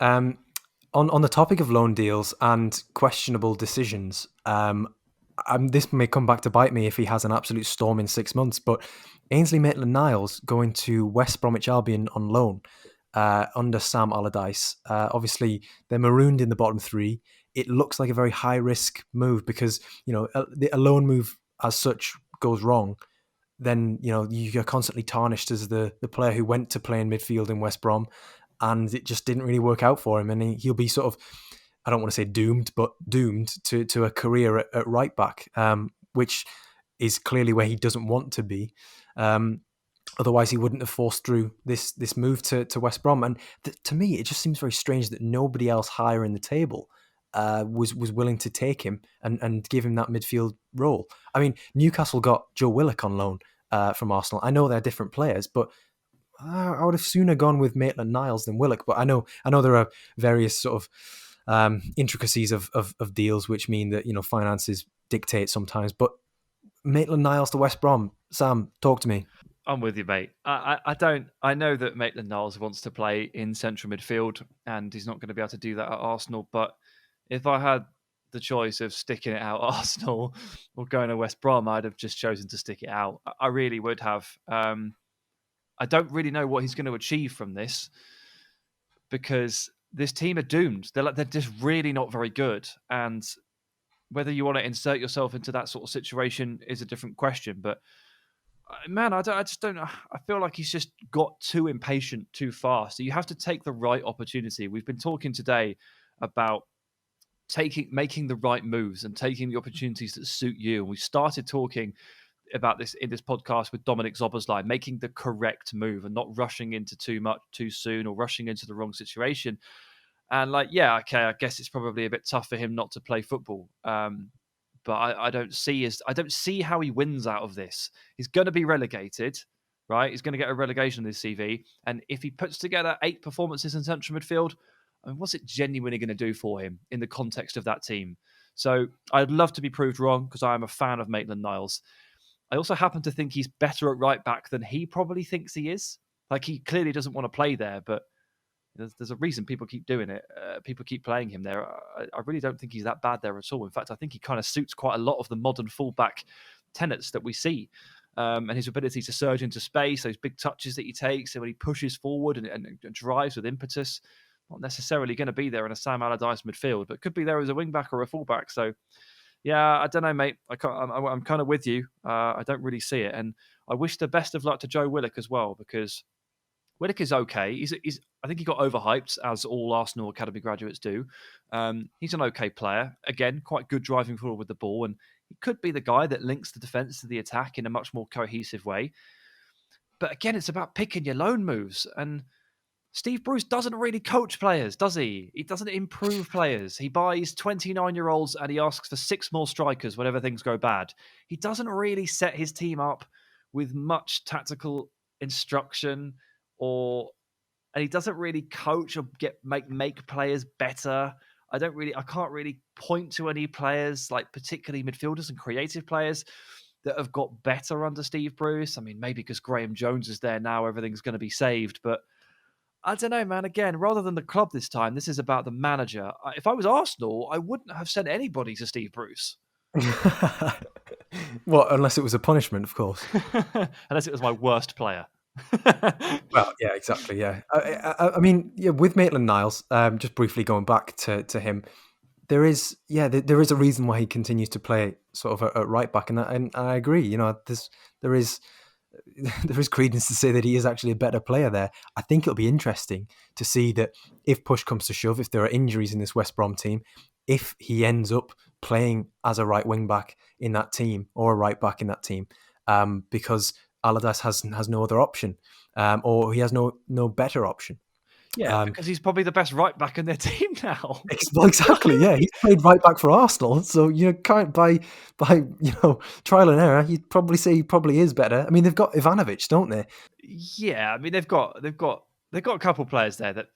On the topic of loan deals and questionable decisions, this may come back to bite me if he has an absolute storm in 6 months, but Ainsley Maitland-Niles going to West Bromwich Albion on loan under Sam Allardyce. Obviously, they're marooned in the bottom three. It looks like a very high-risk move because, a loan move as such goes wrong, then, you're constantly tarnished as the player who went to play in midfield in West Brom, and it just didn't really work out for him. And he'll be sort of, I don't want to say doomed, but doomed to a career at right back, which is clearly where he doesn't want to be. Otherwise, he wouldn't have forced through this move to West Brom. And to me, it just seems very strange that nobody else higher in the table was willing to take him and give him that midfield role. I mean, Newcastle got Joe Willock on loan from Arsenal. I know they're different players, but I would have sooner gone with Maitland-Niles than Willock. But I know there are various sort of intricacies of deals, which mean that finances dictate sometimes. But Maitland-Niles to West Brom, Sam, talk to me. I'm with you, mate. I know that Maitland-Niles wants to play in central midfield, and he's not going to be able to do that at Arsenal. But if I had the choice of sticking it out at Arsenal or going to West Brom, I'd have just chosen to stick it out. I really would have. I don't really know what he's going to achieve from this, because this team are doomed. They're just really not very good. And whether you want to insert yourself into that sort of situation is a different question. But man, I just don't know. I feel like he's just got too impatient too fast. So you have to take the right opportunity. We've been talking today about making the right moves and taking the opportunities that suit you. And we started talking about this in this podcast with Dominic Zoboslai, making the correct move and not rushing into too much too soon or rushing into the wrong situation. And I guess it's probably a bit tough for him not to play football. But I don't see how he wins out of this. He's going to be relegated, right? He's going to get a relegation on his CV. And if he puts together 8 performances in central midfield, I mean, what's it genuinely going to do for him in the context of that team? So I'd love to be proved wrong, because I am a fan of Maitland-Niles. I also happen to think he's better at right back than he probably thinks he is. Like, he clearly doesn't want to play there, but there's a reason people keep doing it. People keep playing him there. I really don't think he's that bad there at all. In fact, I think he kind of suits quite a lot of the modern fullback tenets that we see. And his ability to surge into space, those big touches that he takes, and when he pushes forward and drives with impetus, not necessarily going to be there in a Sam Allardyce midfield, but could be there as a wing-back or a fullback. So, yeah, I don't know, mate. I'm kind of with you. I don't really see it. And I wish the best of luck to Joe Willock as well, because Willock is okay. I think he got overhyped, as all Arsenal Academy graduates do. He's an okay player. Again, quite good driving forward with the ball, and he could be the guy that links the defence to the attack in a much more cohesive way. But again, it's about picking your loan moves. And Steve Bruce doesn't really coach players, does he? He doesn't improve players. He buys 29-year-olds and he asks for 6 more strikers whenever things go bad. He doesn't really set his team up with much tactical instruction, and he doesn't really coach or make players better. I can't really point to any players, like particularly midfielders and creative players, that have got better under Steve Bruce. I mean, maybe because Graham Jones is there now, everything's going to be saved. But I don't know, man. Again, rather than the club this time, this is about the manager. If I was Arsenal, I wouldn't have sent anybody to Steve Bruce. Well, unless it was a punishment, of course. Unless it was my worst player. Well, yeah, exactly. Yeah, I mean, yeah, with Maitland-Niles, just briefly going back to him, there is a reason why he continues to play sort of at right back, and I agree. There is credence to say that he is actually a better player there. I think it'll be interesting to see that if push comes to shove, if there are injuries in this West Brom team, if he ends up playing as a right wing back in that team or a right back in that team, because Allardyce has no other option, or he has no better option. Yeah, because he's probably the best right back in their team now. Well, exactly. Yeah, he's played right back for Arsenal, so by trial and error, you'd probably say he probably is better. I mean, they've got Ivanovic, don't they? Yeah, I mean they've got a couple of players there that,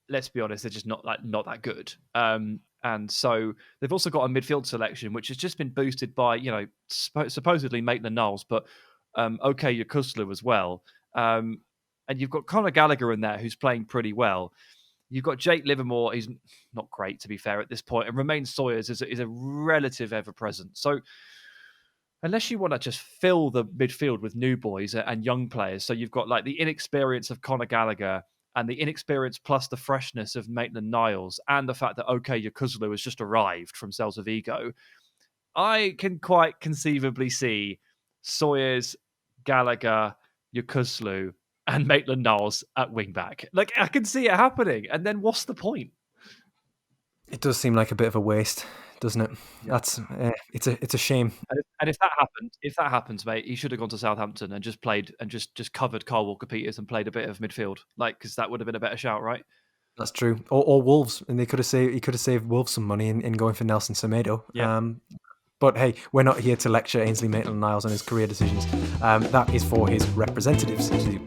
let's be honest, they're just not that good. And so they've also got a midfield selection which has just been boosted by supposedly Maitland-Niles, but okay, Yokuslu as well. And you've got Conor Gallagher in there who's playing pretty well. You've got Jake Livermore. He's not great, to be fair, at this point. And Romain Sawyers is a relative ever-present. So unless you want to just fill the midfield with new boys and young players, so you've got like the inexperience of Conor Gallagher and the inexperience plus the freshness of Maitland-Niles and the fact that Okay Yokuzlu has just arrived from Celta Vigo, I can quite conceivably see Sawyers, Gallagher, Yokuzlu, and Maitland-Niles at wing-back. Like, I can see it happening. And then what's the point? It does seem like a bit of a waste, doesn't it? Yeah. That's it's a shame. And if that happens, mate, he should have gone to Southampton and just played and just covered Kyle Walker-Peters and played a bit of midfield, like, because that would have been a better shout, right? That's true. Or Wolves, and he could have saved Wolves some money in going for Nelson Semedo. Yeah. But hey, we're not here to lecture Ainsley Maitland-Niles on his career decisions. That is for his representatives to do.